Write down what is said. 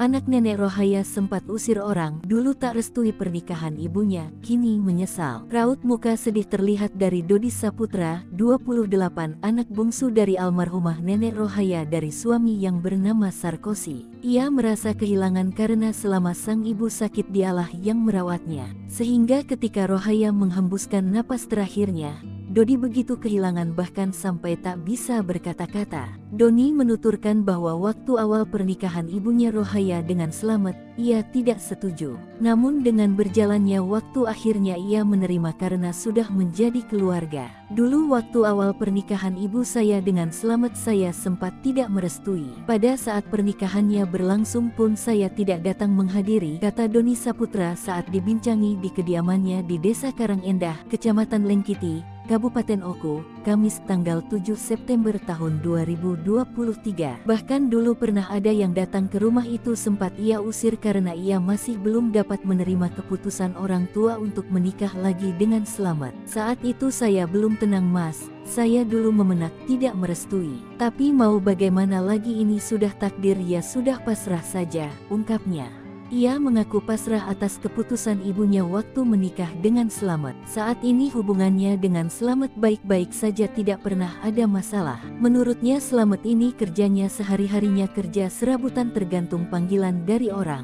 Anak nenek Rohaya sempat usir orang, dulu tak restui pernikahan ibunya, kini menyesal. Raut muka sedih terlihat dari Dodi Saputra, 28, anak bungsu dari almarhumah nenek Rohaya dari suami yang bernama Sarkosi. Ia merasa kehilangan karena selama sang ibu sakit dialah yang merawatnya. Sehingga ketika Rohaya menghembuskan napas terakhirnya, Dodi begitu kehilangan bahkan sampai tak bisa berkata-kata. Doni menuturkan bahwa waktu awal pernikahan ibunya Rohaya dengan selamat, ia tidak setuju. Namun dengan berjalannya waktu akhirnya ia menerima karena sudah menjadi keluarga. Dulu waktu awal pernikahan ibu saya dengan selamat saya sempat tidak merestui. Pada saat pernikahannya berlangsung pun saya tidak datang menghadiri, kata Doni Saputra saat dibincangi di kediamannya di Desa Karangendah, Kecamatan Lengkiti, Kabupaten Oku, Kamis tanggal 7 September tahun 2023. Bahkan dulu pernah ada yang datang ke rumah itu sempat ia usir karena ia masih belum dapat menerima keputusan orang tua untuk menikah lagi dengan selamat. Saat itu saya belum tenang mas, saya dulu memenak tidak merestui. Tapi mau bagaimana lagi ini sudah takdir ya sudah pasrah saja, ungkapnya. Ia mengaku pasrah atas keputusan ibunya waktu menikah dengan Selamat. Saat ini hubungannya dengan Selamat baik-baik saja tidak pernah ada masalah. Menurutnya Selamat ini kerjanya sehari-harinya kerja serabutan tergantung panggilan dari orang.